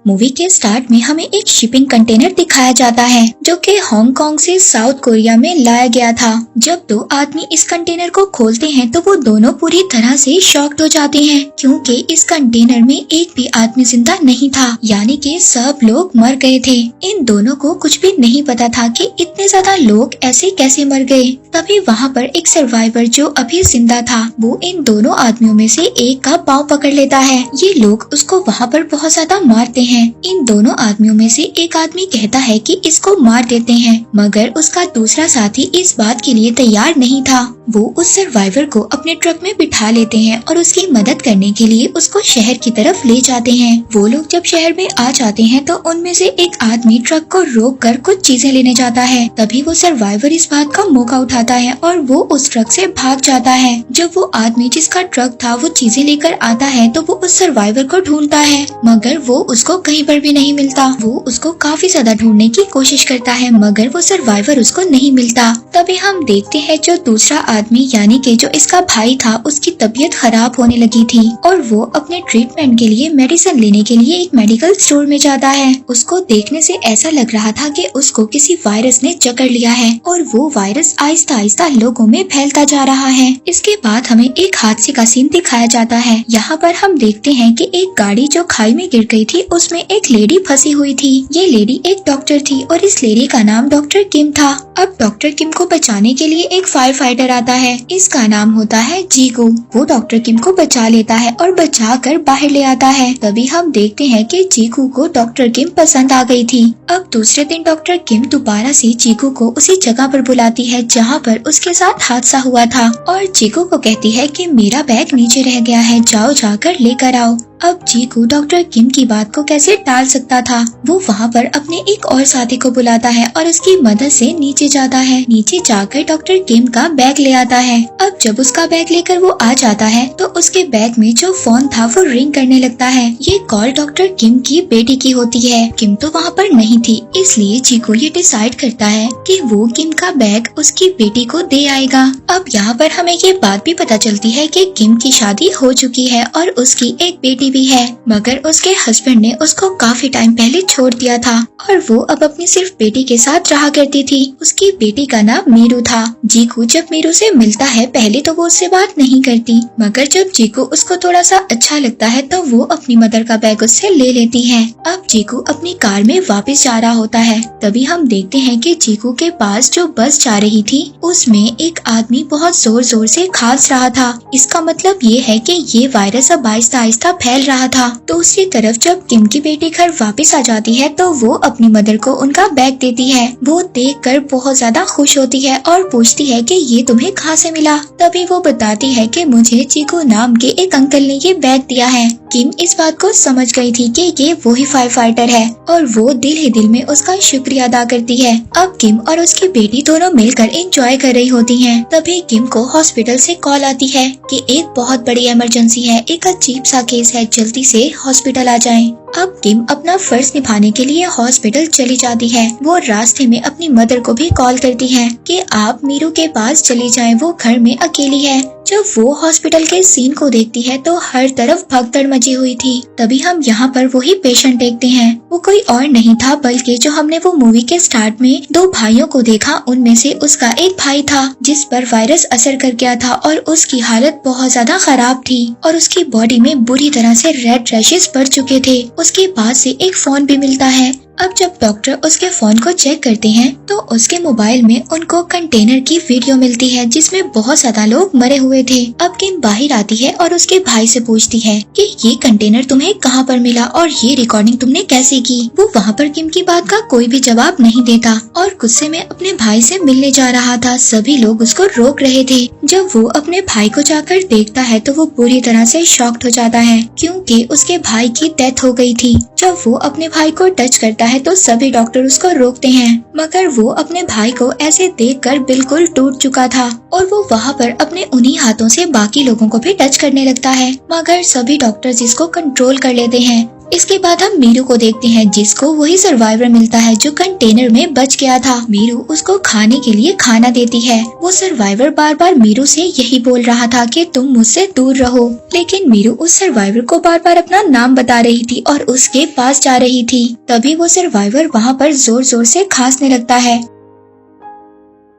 Movie के start में हमें एक शिपिंग कंटेनर दिखाया जाता है जो कि हांगकांग से साउथ कोरिया में लाया गया था। जब दो आदमी इस कंटेनर को खोलते हैं तो वो दोनों पूरी तरह से शॉक्ड हो जाते हैं क्योंकि इस कंटेनर में एक भी आदमी जिंदा नहीं था, यानी कि सब लोग मर गए थे। इन दोनों को कुछ भी नहीं पता था कि इतने ज्यादा लोग ऐसे कैसे मर गए। तभी वहाँ पर एक सर्वाइवर जो अभी जिंदा था वो इन दोनों आदमियों में से एक का पाँव पकड़ लेता है। ये लोग उसको वहाँ पर बहुत ज्यादा मारते हैं। इन दोनों आदमियों में से एक आदमी कहता है कि इसको मार देते हैं, मगर उसका दूसरा साथी इस बात के लिए तैयार नहीं था। वो उस सर्वाइवर को अपने ट्रक में बिठा लेते हैं और उसकी मदद करने के लिए उसको शहर की तरफ ले जाते हैं। वो लोग जब शहर में आ जाते हैं तो उनमें से एक आदमी ट्रक को रोक कर कुछ चीजें लेने जाता है। तभी वो सर्वाइवर इस बात का मौका उठाता है और वो उस ट्रक से भाग जाता है। जब वो आदमी जिसका ट्रक था वो चीजें लेकर आता है तो वो उस सर्वाइवर को ढूंढता है, मगर वो उसको कहीं पर भी नहीं मिलता। वो उसको काफी ज्यादा ढूंढने की कोशिश करता है मगर वो सर्वाइवर उसको नहीं मिलता। तभी हम देखते हैं जो दूसरा आदमी यानी कि जो इसका भाई था उसकी तबीयत खराब होने लगी थी और वो अपने ट्रीटमेंट के लिए मेडिसिन लेने के लिए एक मेडिकल स्टोर में जाता है। उसको देखने से ऐसा लग रहा था कि उसको किसी वायरस ने जकड़ लिया है और वो वायरस आहिस्ता आहिस्ता लोगों में फैलता जा रहा है। इसके बाद हमें एक हादसे का सीन दिखाया जाता है। यहाँ पर हम देखते हैं कि एक गाड़ी जो खाई में गिर गई थी उसमें एक लेडी फंसी हुई थी। ये लेडी एक डॉक्टर थी और इस लेडी का नाम डॉक्टर किम था। अब डॉक्टर किम को बचाने के लिए एक फायर फाइटर आता है, इसका नाम होता है जीगू। वो डॉक्टर किम को बचा लेता है और बचा कर बाहर ले आता है। तभी हम देखते हैं कि जीगू को डॉक्टर किम पसंद आ गई थी। अब दूसरे दिन डॉक्टर किम दोबारा से जीगू को उसी जगह पर बुलाती है जहाँ पर उसके साथ हादसा हुआ था और जीगू को कहती है कि मेरा बैग नीचे रह गया है, जाओ जाकर लेकर आओ। अब जीगू डॉक्टर किम की बात को कैसे टाल सकता था। वो वहाँ पर अपने एक और साथी को बुलाता है और उसकी मदद से नीचे जाता है। नीचे जाकर डॉक्टर किम का बैग ले आता है। अब जब उसका बैग लेकर वो आ जाता है तो उसके बैग में जो फोन था वो रिंग करने लगता है। ये कॉल डॉक्टर किम की बेटी की होती है। किम तो वहाँ पर नहीं थी, इसलिए जीगू ये डिसाइड करता है कि वो किम का बैग उसकी बेटी को दे आएगा। अब यहाँ पर हमें ये बात भी पता चलती है कि किम की शादी हो चुकी है और उसकी एक बेटी भी है, मगर उसके हस्बैंड ने उसको काफी टाइम पहले छोड़ दिया था और वो अब अपनी सिर्फ बेटी के साथ रहा करती थी। उसकी बेटी का नाम मीरू था। जीकू जब मीरू से मिलता है पहले तो वो उससे बात नहीं करती, मगर जब जीकू उसको थोड़ा सा अच्छा लगता है तो वो अपनी मदर का बैग उससे ले लेती है। अब जीकू अपनी कार में वापस जा रहा होता है। तभी हम देखते हैं कि जीकू के पास जो बस जा रही थी उसमें एक आदमी बहुत जोर जोर से खांस रहा था। इसका मतलब ये है कि ये वायरस अब आहिस्ता आहिस्ता फैल रहा था। दूसरी तरफ जब किम की बेटी घर वापस आ जाती है तो वो अपनी मदर को उनका बैग देती है। वो देखकर बहुत ज्यादा खुश होती है और पूछती है कि ये तुम्हें कहाँ से मिला। तभी वो बताती है कि मुझे चीकू नाम के एक अंकल ने ये बैग दिया है। किम इस बात को समझ गई थी कि ये वही फायर फाइटर है और वो दिल ही दिल में उसका शुक्रिया अदा करती है। अब किम और उसकी बेटी दोनों मिलकर एंजॉय कर रही होती हैं। तभी किम को हॉस्पिटल से कॉल आती है कि एक बहुत बड़ी इमरजेंसी है, एक अजीब सा केस है, जल्दी से हॉस्पिटल आ जाएं। अब किम अपना फर्ज निभाने के लिए हॉस्पिटल चली जाती है। वो रास्ते में अपनी मदर को भी कॉल करती है कि आप मीरू के पास चली जाएं, वो घर में अकेली है। जब वो हॉस्पिटल के सीन को देखती है तो हर तरफ भगदड़ मची हुई थी। तभी हम यहाँ पर वही पेशेंट देखते हैं। वो कोई और नहीं था बल्कि जो हमने वो मूवी के स्टार्ट में दो भाइयों को देखा उनमें से उसका एक भाई था जिस पर वायरस असर कर गया था और उसकी हालत बहुत ज्यादा खराब थी और उसकी बॉडी में बुरी तरह से रेड रैशेस पड़ चुके थे। उसके बाद से एक फोन भी मिलता है। अब जब डॉक्टर उसके फोन को चेक करते हैं तो उसके मोबाइल में उनको कंटेनर की वीडियो मिलती है जिसमें बहुत ज्यादा लोग मरे हुए थे। अब किम बाहर आती है और उसके भाई से पूछती है कि ये कंटेनर तुम्हें कहाँ पर मिला और ये रिकॉर्डिंग तुमने कैसे की। वो वहाँ पर किम की बात का कोई भी जवाब नहीं देता और गुस्से में अपने भाई से मिलने जा रहा था। सभी लोग उसको रोक रहे थे। जब वो अपने भाई को जाकर देखता है तो वो पूरी तरह से शॉक्ड हो जाता है क्योंकि उसके भाई की डेथ हो गई थी। जब वो अपने भाई को टच करता है तो सभी डॉक्टर उसको रोकते हैं, मगर वो अपने भाई को ऐसे देखकर बिल्कुल टूट चुका था और वो वहाँ पर अपने उन्हीं हाथों से बाकी लोगों को भी टच करने लगता है, मगर सभी डॉक्टर्स इसको कंट्रोल कर लेते हैं। इसके बाद हम मीरू को देखते हैं, जिसको वही सर्वाइवर मिलता है जो कंटेनर में बच गया था। मीरू उसको खाने के लिए खाना देती है। वो सर्वाइवर बार बार मीरू से यही बोल रहा था कि तुम मुझसे दूर रहो, लेकिन मीरू उस सर्वाइवर को बार बार अपना नाम बता रही थी और उसके पास जा रही थी। तभी वो सर्वाइवर वहाँ पर जोर जोर से खांसने लगता है।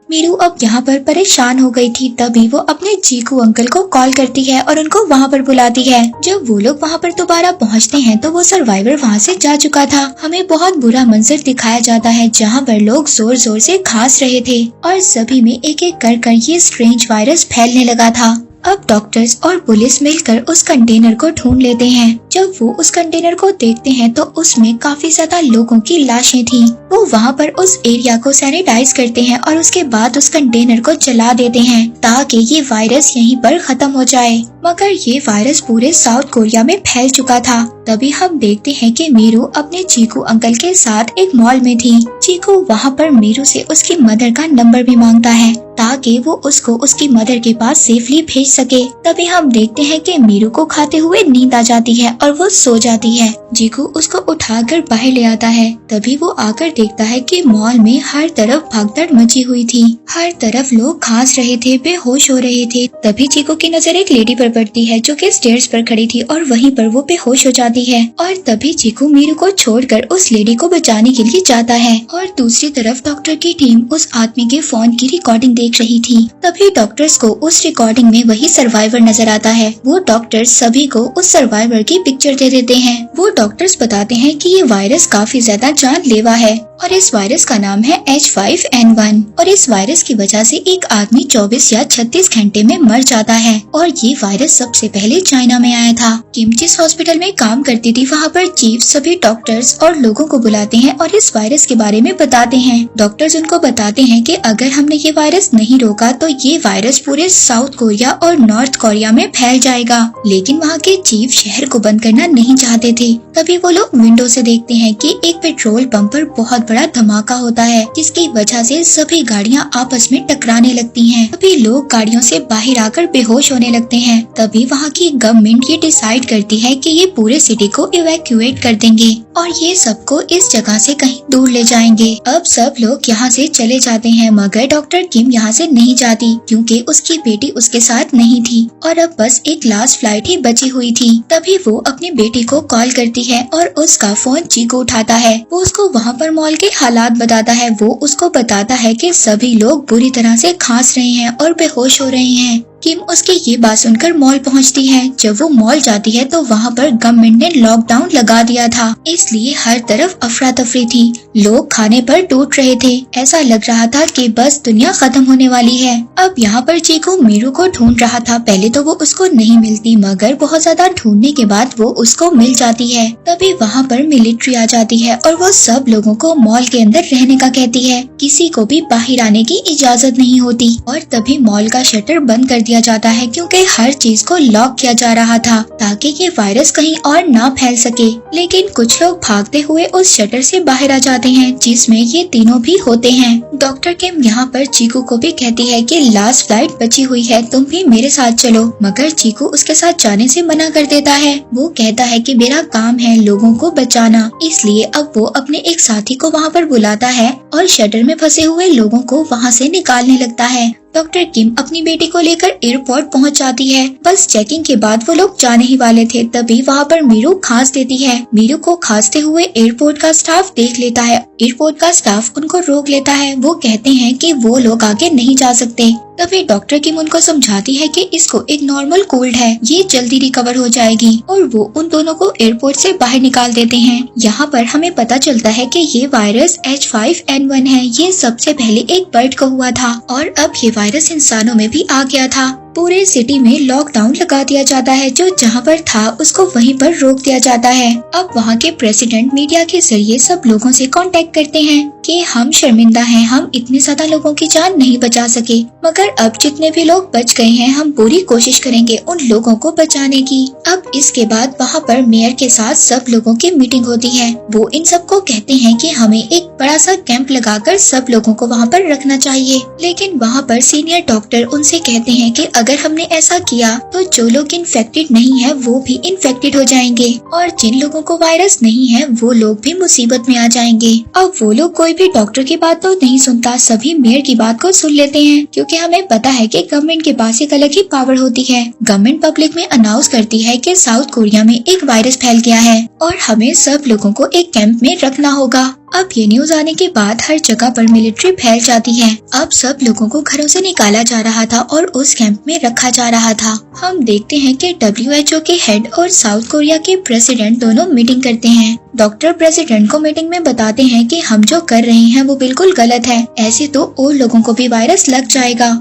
मीरू अब यहाँ पर परेशान हो गई थी। तभी वो अपने चीकू अंकल को कॉल करती है और उनको वहाँ पर बुलाती है। जब वो लोग वहाँ पर दोबारा पहुँचते हैं तो वो सर्वाइवर वहाँ से जा चुका था। हमें बहुत बुरा मंजर दिखाया जाता है, जहाँ पर लोग जोर जोर से खांस रहे थे और सभी में एक एक कर ये स्ट्रेंज वायरस फैलने लगा था। अब डॉक्टर्स और पुलिस मिलकर उस कंटेनर को ढूंढ लेते हैं। जब वो उस कंटेनर को देखते हैं तो उसमें काफी ज्यादा लोगों की लाशें थी। वो वहाँ पर उस एरिया को सैनिटाइज करते हैं और उसके बाद उस कंटेनर को जला देते हैं ताकि ये वायरस यहीं पर खत्म हो जाए। मगर ये वायरस पूरे साउथ कोरिया में फैल चुका था। तभी हम देखते हैं कि मीरू अपने चीकू अंकल के साथ एक मॉल में थी। चीकू वहाँ पर मीरू से उसकी मदर का नंबर भी मांगता है ताकि वो उसको उसकी मदर के पास सेफली भेज सके। तभी हम देखते हैं कि मीरू को खाते हुए नींद आ जाती है और वो सो जाती है। चीकू उसको उठाकर बाहर ले आता है। तभी वो आकर देखता है कि मॉल में हर तरफ भागदौड़ मची हुई थी। हर तरफ लोग खांस रहे थे, बेहोश हो रहे थे। तभी चीकू की नजर एक लेडी पर पड़ती है जो कि स्टेयर्स पर खड़ी थी और वहीं पर वो बेहोश हो जाती है। और तभी चीकू मीरू को छोड़कर उस लेडी को बचाने के लिए जाता है। और दूसरी तरफ डॉक्टर की टीम उस आदमी के फोन की रिकॉर्डिंग देख रही थी। तभी डॉक्टर्स को उस रिकॉर्डिंग में वही सर्वाइवर नजर आता है। वो डॉक्टर्स सभी को उस सर्वाइवर की पिक्चर दे देते हैं। वो डॉक्टर्स बताते हैं कि ये वायरस काफी ज्यादा जानलेवा है और इस वायरस का नाम है H5N1 और इस वायरस की वजह से एक आदमी 24 या 36 घंटे में मर जाता है। और ये वायरस सबसे पहले चाइना में आया था। किम जिस हॉस्पिटल में काम करती थी वहाँ पर चीफ सभी डॉक्टर्स और लोगों को बुलाते हैं और इस वायरस के बारे में बताते हैं। डॉक्टर्स उनको बताते हैं कि अगर हमने ये वायरस नहीं रोका तो ये वायरस पूरे साउथ कोरिया और नॉर्थ कोरिया में फैल जाएगा। लेकिन वहाँ के चीफ शहर को बंद करना नहीं चाहते थे। तभी वो लोग विंडो से देखते हैं कि एक पेट्रोल पंप पर बहुत बड़ा धमाका होता है, जिसकी वजह से सभी गाड़ियां आपस में टकराने लगती हैं। तभी लोग गाड़ियों से बाहर आकर बेहोश होने लगते हैं। तभी वहाँ की गवर्नमेंट ये डिसाइड करती है कि ये पूरे सिटी को इवैक्यूएट कर देंगे और ये सबको इस जगह से कहीं दूर ले जाएंगे। अब सब लोग यहाँ से चले जाते हैं, मगर डॉक्टर किम यहाँ से नहीं जाती क्योंकि उसकी बेटी उसके साथ नहीं थी और अब बस एक लास्ट फ्लाइट ही बची हुई थी। तभी वो अपनी बेटी को कॉल करती है और उसका फोन चीकू उठाता है। वो उसको वहाँ पर मॉल के हालात बताता है। वो उसको बताता है कि सभी लोग बुरी तरह से खांस रहे हैं और बेहोश हो रहे हैं। किम उसकी ये बात सुनकर मॉल पहुंचती है। जब वो मॉल जाती है तो वहाँ पर गवर्नमेंट ने लॉकडाउन लगा दिया था, इसलिए हर तरफ अफरा तफरी थी। लोग खाने पर टूट रहे थे। ऐसा लग रहा था कि बस दुनिया खत्म होने वाली है। अब यहाँ पर चीकू मीरू को ढूंढ रहा था। पहले तो वो उसको नहीं मिलती, मगर बहुत ज्यादा ढूंढने के बाद वो उसको मिल जाती है। तभी वहाँ पर मिलिट्री आ जाती है और वो सब लोगों को मॉल के अंदर रहने का कहती है। किसी को भी बाहर आने की इजाजत नहीं होती। और तभी मॉल का शटर बंद कर दिया जाता है क्योंकि हर चीज को लॉक किया जा रहा था ताकि ये वायरस कहीं और ना फैल सके। लेकिन कुछ लोग भागते हुए उस शटर से बाहर आ जाते हैं, जिसमें ये तीनों भी होते हैं। डॉक्टर किम यहाँ पर चीकू को भी कहती है कि लास्ट फ्लाइट बची हुई है, तुम भी मेरे साथ चलो। मगर चीकू उसके साथ जाने से मना कर देता है। वो कहता है कि मेरा काम है लोगों को बचाना, इसलिए अब वो अपने एक साथी को वहाँ पर बुलाता है और शटर में फंसे हुए लोगों को वहाँ से निकालने लगता है। डॉक्टर किम अपनी बेटी को लेकर एयरपोर्ट पहुंच जाती है। बस चेकिंग के बाद वो लोग जाने ही वाले थे, तभी वहाँ पर मीरू खांस देती है। मीरू को खांसते हुए एयरपोर्ट का स्टाफ देख लेता है। एयरपोर्ट का स्टाफ उनको रोक लेता है। वो कहते हैं कि वो लोग आगे नहीं जा सकते। तभी डॉक्टर किम उनको समझाती है कि इसको एक नॉर्मल कोल्ड है, ये जल्दी रिकवर हो जाएगी और वो उन दोनों को एयरपोर्ट से बाहर निकाल देते हैं। यहाँ पर हमें पता चलता है कि ये वायरस H5N1 है। ये सबसे पहले एक बर्ड को हुआ था और अब ये वायरस इंसानों में भी आ गया था। पूरे सिटी में लॉकडाउन लगा दिया जाता है। जो जहाँ पर था उसको वहीं पर रोक दिया जाता है। अब वहाँ के प्रेसिडेंट मीडिया के जरिए सब लोगों से कांटेक्ट करते हैं कि हम शर्मिंदा हैं, हम इतने ज्यादा लोगों की जान नहीं बचा सके, मगर अब जितने भी लोग बच गए हैं हम पूरी कोशिश करेंगे उन लोगों को बचाने की। अब इसके बाद वहाँ पर मेयर के साथ सब लोगों की मीटिंग होती है। वो इन सबको कहते हैं कि हमें एक बड़ा सा कैंप लगाकर सब लोगों को वहाँ पर रखना चाहिए। लेकिन वहाँ पर सीनियर डॉक्टर उनसे कहते हैं कि अगर हमने ऐसा किया तो जो लोग इन्फेक्टेड नहीं है वो भी इन्फेक्टेड हो जाएंगे और जिन लोगों को वायरस नहीं है वो लोग भी मुसीबत में आ जाएंगे। अब वो लोग कोई भी डॉक्टर की बात तो नहीं सुनता, सभी मेयर की बात को सुन लेते हैं क्योंकि हमें पता है कि गवर्नमेंट के पास एक अलग ही पावर होती है। गवर्नमेंट पब्लिक में अनाउंस करती है कि साउथ कोरिया में एक वायरस फैल गया है और हमें सब लोगों को एक कैंप में रखना होगा। अब ये न्यूज आने के बाद हर जगह पर मिलिट्री फैल जाती है। अब सब लोगों को घरों से निकाला जा रहा था और उस कैंप में रखा जा रहा था। हम देखते हैं कि WHO के हेड और साउथ कोरिया के प्रेसिडेंट दोनों मीटिंग करते हैं। डॉक्टर प्रेसिडेंट को मीटिंग में बताते हैं कि हम जो कर रहे हैं वो बिल्कुल गलत है, ऐसे तो और लोगों को भी वायरस लग जाएगा।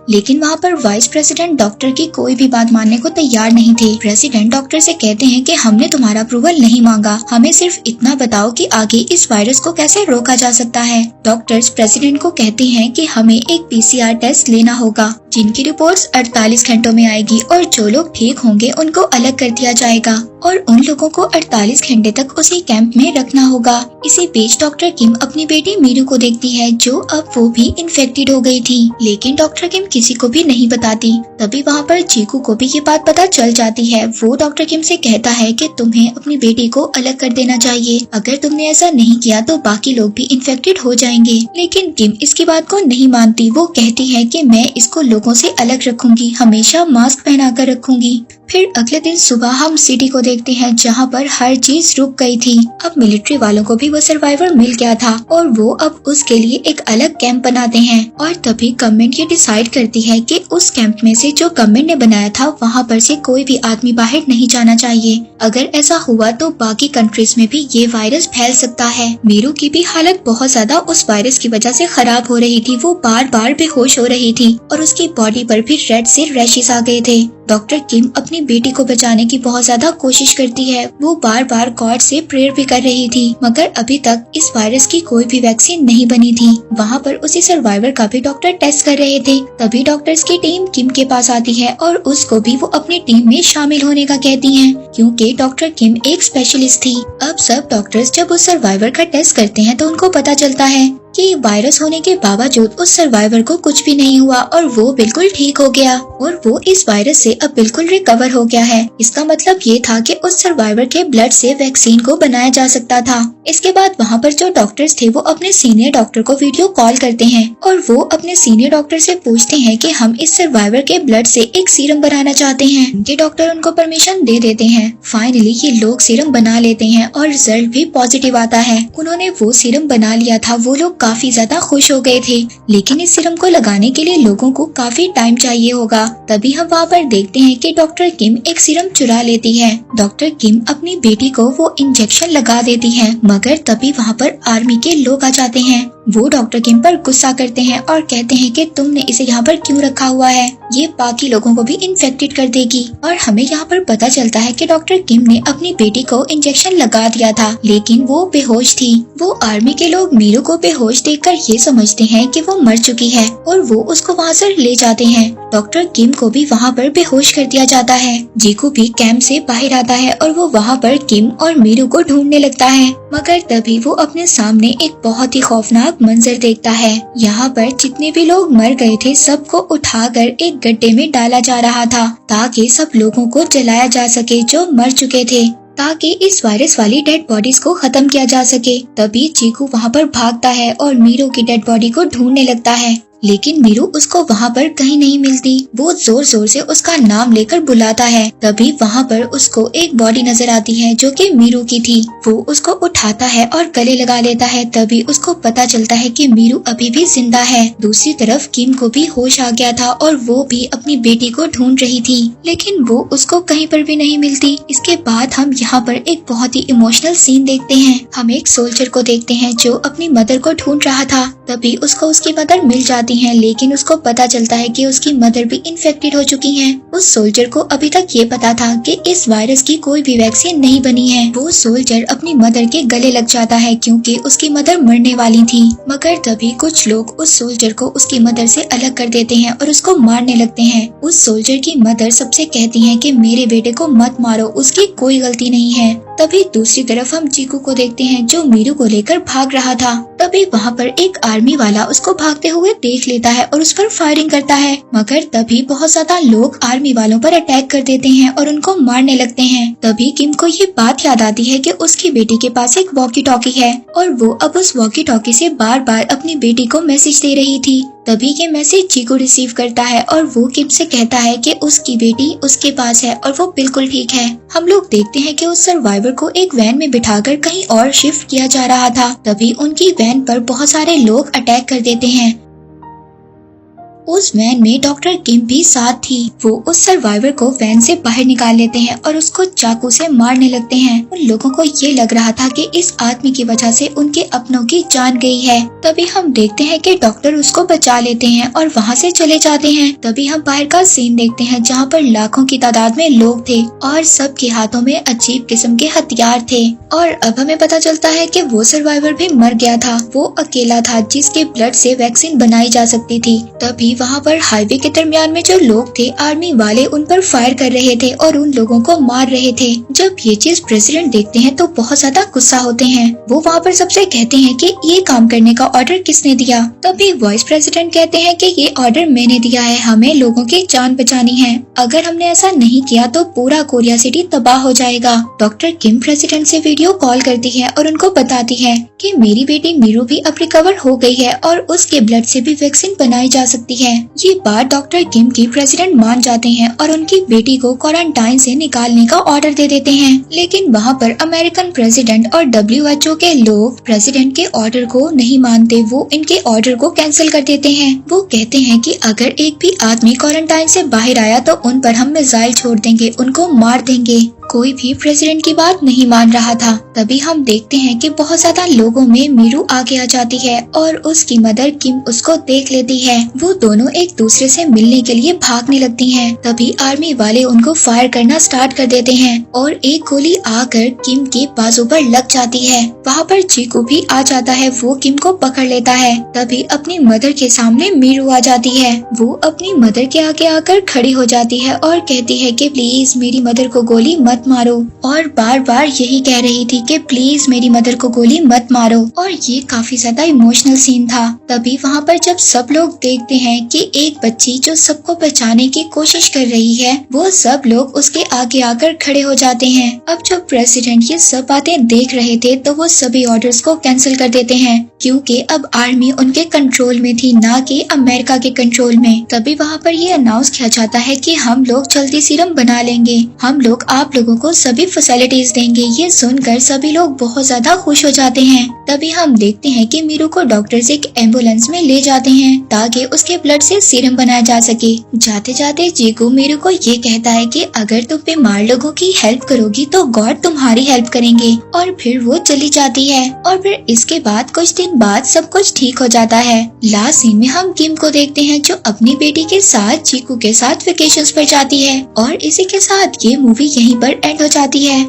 लेकिन वहाँ पर वाइस प्रेसिडेंट डॉक्टर की कोई भी बात मानने को तैयार नहीं थे। प्रेसिडेंट डॉक्टर से कहते हैं कि हमने तुम्हारा अप्रूवल नहीं मांगा, हमें सिर्फ इतना बताओ कि आगे इस वायरस को कैसे रोका जा सकता है। डॉक्टर्स प्रेसिडेंट को कहते हैं कि हमें एक PCR टेस्ट लेना होगा जिनकी रिपोर्ट्स 48 घंटों में आएगी और जो लोग ठीक होंगे उनको अलग कर दिया जाएगा और उन लोगों को 48 घंटे तक उसी कैंप में रखना होगा। इसी बीच डॉक्टर किम अपनी बेटी मीरू को देखती है जो अब वो भी इन्फेक्टेड हो गई थी, लेकिन डॉक्टर किम किसी को भी नहीं बताती। तभी वहाँ पर जीकू को भी ये बात पता चल जाती है। वो डॉक्टर किम से कहता है कि तुम्हें अपनी बेटी को अलग कर देना चाहिए, अगर तुमने ऐसा नहीं किया तो बाकी लोग भी इन्फेक्टेड हो जाएंगे। लेकिन किम इसकी बात को नहीं मानती। वो कहती है कि मैं इसको लोगों से अलग रखूंगी, हमेशा मास्क पहना कर रखूंगी। फिर अगले दिन सुबह हम सिटी को देखते हैं जहाँ पर हर चीज रुक गई थी। अब मिलिट्री वालों को भी वो सर्वाइवर मिल गया था और वो अब उसके लिए एक अलग कैंप बनाते हैं। और तभी गवर्नमेंट ये डिसाइड करती है कि उस कैंप में से जो गवर्नमेंट ने बनाया था वहाँ पर से कोई भी आदमी बाहर नहीं जाना चाहिए। अगर ऐसा हुआ तो बाकी कंट्रीज में भी ये वायरस फैल सकता है। मीरू की भी हालत बहुत ज्यादा उस वायरस की वजह से खराब हो रही थी। वो बार बार बेहोश हो रही थी और उसकी बॉडी पर भी रेड से रैशेस आ गए थे। डॉक्टर किम अपनी बेटी को बचाने की बहुत ज्यादा कोशिश करती है। वो बार बार गॉड से प्रेयर भी कर रही थी, मगर अभी तक इस वायरस की कोई भी वैक्सीन नहीं बनी थी। वहाँ पर उसी सर्वाइवर का भी डॉक्टर टेस्ट कर रहे थे। तभी डॉक्टर्स की टीम किम के पास आती है और उसको भी वो अपनी टीम में शामिल होने का कहती हैं, क्योंकि डॉक्टर किम एक स्पेशलिस्ट थी। अब सब डॉक्टर्स जब उस सर्वाइवर का टेस्ट करते हैं तो उनको पता चलता है कि वायरस होने के बावजूद उस सर्वाइवर को कुछ भी नहीं हुआ और वो बिल्कुल ठीक हो गया और वो इस वायरस से अब बिल्कुल रिकवर हो गया है। इसका मतलब ये था कि उस सर्वाइवर के ब्लड से वैक्सीन को बनाया जा सकता था। इसके बाद वहाँ पर जो डॉक्टर्स थे वो अपने सीनियर डॉक्टर को वीडियो कॉल करते हैं और वो अपने सीनियर डॉक्टर से पूछते हैं कि हम इस सर्वाइवर के ब्लड से एक सीरम बनाना चाहते हैं। उनके डॉक्टर उनको परमिशन दे देते हैं। फाइनली ये लोग सीरम बना लेते हैं और रिजल्ट भी पॉजिटिव आता है। उन्होंने वो सीरम बना लिया था। वो लोग काफी ज्यादा खुश हो गए थे, लेकिन इस सीरम को लगाने के लिए लोगों को काफी टाइम चाहिए होगा। तभी हम वहाँ पर देखते हैं कि डॉक्टर किम एक सीरम चुरा लेती है। डॉक्टर किम अपनी बेटी को वो इंजेक्शन लगा देती है, मगर तभी वहाँ पर आर्मी के लोग आ जाते हैं। वो डॉक्टर किम पर गुस्सा करते हैं और कहते हैं कि तुमने इसे यहाँ पर क्यों रखा हुआ है, ये बाकी लोगों को भी इन्फेक्टेड कर देगी। और हमें यहाँ पर पता चलता है कि डॉक्टर किम ने अपनी बेटी को इंजेक्शन लगा दिया था, लेकिन वो बेहोश थी। वो आर्मी के लोग मीरू को बेहोश देखकर ये समझते हैं कि वो मर चुकी है और वो उसको वहाँ से ले जाते हैं। डॉक्टर किम को भी वहाँ पर बेहोश कर दिया जाता है। जीकू भी कैंप से बाहर आता है और वो वहाँ पर किम और मीरू को ढूंढने लगता है, मगर तभी वो अपने सामने एक बहुत ही खौफनाक मंजर देखता है। यहाँ पर जितने भी लोग मर गए थे सबको उठाकर एक गड्ढे में डाला जा रहा था ताकि सब लोगों को जलाया जा सके जो मर चुके थे, ताकि इस वायरस वाली डेड बॉडीज को खत्म किया जा सके। तभी चीकू वहाँ पर भागता है और मीरू की डेड बॉडी को ढूंढने लगता है, लेकिन मीरू उसको वहाँ पर कहीं नहीं मिलती। वो जोर जोर से उसका नाम लेकर बुलाता है। तभी वहाँ पर उसको एक बॉडी नजर आती है जो कि मीरू की थी। वो उसको उठाता है और गले लगा लेता है। तभी उसको पता चलता है कि मीरू अभी भी जिंदा है। दूसरी तरफ किम को भी होश आ गया था और वो भी अपनी बेटी को ढूंढ रही थी, लेकिन वो उसको कहीं पर भी नहीं मिलती। इसके बाद हम यहाँ पर एक बहुत ही इमोशनल सीन देखते हैं। हम एक सोल्जर को देखते हैं जो अपनी मदर को ढूंढ रहा था। तभी उसको उसकी मदर मिल जाती हैं, लेकिन उसको पता चलता है कि उसकी मदर भी इन्फेक्टेड हो चुकी हैं। उस सोल्जर को अभी तक ये पता था कि इस वायरस की कोई भी वैक्सीन नहीं बनी है। वो सोल्जर अपनी मदर के गले लग जाता है क्योंकि उसकी मदर मरने वाली थी, मगर तभी कुछ लोग उस सोल्जर को उसकी मदर से अलग कर देते हैं और उसको मारने लगते हैं। उस सोल्जर की मदर सबसे कहती है कि मेरे बेटे को मत मारो, उसकी कोई गलती नहीं है। तभी दूसरी तरफ हम चीकू को देखते हैं जो मीरू को लेकर भाग रहा था। तभी वहाँ पर एक आर्मी वाला उसको भागते हुए देख लेता है और उस पर फायरिंग करता है, मगर तभी बहुत ज्यादा लोग आर्मी वालों पर अटैक कर देते हैं और उनको मारने लगते हैं। तभी किम को ये बात याद आती है कि उसकी बेटी के पास एक वॉकी टॉकी है और वो अब उस वॉकी टॉकी से बार बार अपनी बेटी को मैसेज दे रही थी। तभी ये मैसेज चीकू रिसीव करता है और वो किम से कहता है कि उसकी बेटी उसके पास है और वो बिल्कुल ठीक है। हम लोग देखते हैं कि उस सर्वाइवर को एक वैन में बिठाकर कहीं और शिफ्ट किया जा रहा था। तभी उनकी वैन पर बहुत सारे लोग अटैक कर देते हैं। उस वैन में डॉक्टर किम भी साथ थी। वो उस सर्वाइवर को वैन से बाहर निकाल लेते हैं और उसको चाकू से मारने लगते हैं। उन लोगों को ये लग रहा था कि इस आदमी की वजह से उनके अपनों की जान गई है। तभी हम देखते हैं कि डॉक्टर उसको बचा लेते हैं और वहाँ से चले जाते हैं। तभी हम बाहर का सीन देखते हैं जहाँ पर लाखों की तादाद में लोग थे और सबके हाथों में अजीब किस्म के हथियार थे। और अब हमें पता चलता है कि वो सर्वाइवर भी मर गया था। वो अकेला था जिसके ब्लड से वैक्सीन बनाई जा सकती थी। तभी वहाँ पर हाईवे के दरमियान में जो लोग थे, आर्मी वाले उन पर फायर कर रहे थे और उन लोगों को मार रहे थे। जब ये चीज प्रेसिडेंट देखते हैं तो बहुत ज्यादा गुस्सा होते हैं। वो वहाँ पर सबसे कहते हैं कि ये काम करने का ऑर्डर किसने दिया। तभी वाइस प्रेसिडेंट कहते हैं कि ये ऑर्डर मैंने दिया है, हमें लोगों की जान बचानी है। अगर हमने ऐसा नहीं किया तो पूरा कोरिया सिटी तबाह हो जाएगा। डॉक्टर किम प्रेसिडेंट से वीडियो कॉल करती है और उनको बताती है कि मेरी बेटी मीरू भी अब रिकवर हो गई है और उसके ब्लड से भी वैक्सीन बनाई जा सकती है। ये बात डॉक्टर किम की प्रेसिडेंट मान जाते हैं और उनकी बेटी को क्वारंटाइन से निकालने का ऑर्डर दे देते हैं। लेकिन वहाँ पर अमेरिकन प्रेसिडेंट और WHO के लोग प्रेसिडेंट के ऑर्डर को नहीं मानते। वो इनके ऑर्डर को कैंसिल कर देते हैं। वो कहते हैं कि अगर एक भी आदमी क्वारंटाइन से बाहर आया तो उन पर हम मिसाइल छोड़ देंगे, उनको मार देंगे। कोई भी प्रेसिडेंट की बात नहीं मान रहा था। तभी हम देखते हैं कि बहुत ज्यादा लोगों में मीरू आगे आ जाती है और उसकी मदर किम उसको देख लेती है। वो दोनों एक दूसरे से मिलने के लिए भागने लगती हैं। तभी आर्मी वाले उनको फायर करना स्टार्ट कर देते हैं और एक गोली आकर किम के बाजू पर लग जाती है। वहाँ पर चीकू भी आ जाता है। वो किम को पकड़ लेता है। तभी अपनी मदर के सामने मीरू आ जाती है। वो अपनी मदर के आगे आकर खड़ी हो जाती है और कहती है कि प्लीज मेरी मदर को गोली मत मारो, और बार बार यही कह रही थी कि प्लीज मेरी मदर को गोली मत मारो। और ये काफी ज्यादा इमोशनल सीन था। तभी वहाँ पर जब सब लोग देखते हैं कि एक बच्ची जो सबको बचाने की कोशिश कर रही है, वो सब लोग उसके आगे आकर खड़े हो जाते हैं। अब जब प्रेसिडेंट ये सब बातें देख रहे थे तो वो सभी ऑर्डर्स को कैंसिल कर देते हैं, क्योंकि अब आर्मी उनके कंट्रोल में थी, ना कि अमेरिका के कंट्रोल में। तभी वहाँ पर ये अनाउंस किया जाता है कि हम लोग जल्दी सीरम बना लेंगे, हम लोग आप लोगों को सभी फैसिलिटीज देंगे। ये सुनकर सभी लोग बहुत ज्यादा खुश हो जाते हैं। तभी हम देखते हैं कि मीरू को डॉक्टर्स एक एम्बुलेंस में ले जाते हैं ताकि उसके ब्लड से सीरम बनाया जा सके। जाते जाते जीगू मीरू को ये कहता है कि अगर तुम बीमार लोगों की हेल्प करोगी तो गॉड तुम्हारी हेल्प करेंगे। और फिर वो चली जाती है और फिर इसके बाद कुछ दिन बाद सब कुछ ठीक हो जाता है। लास्ट सीन में हम किम को देखते हैं जो अपनी बेटी के साथ चीकू के साथ वेकेशंस पर जाती है। और इसी के साथ ये मूवी यहीं पर एंड हो जाती है।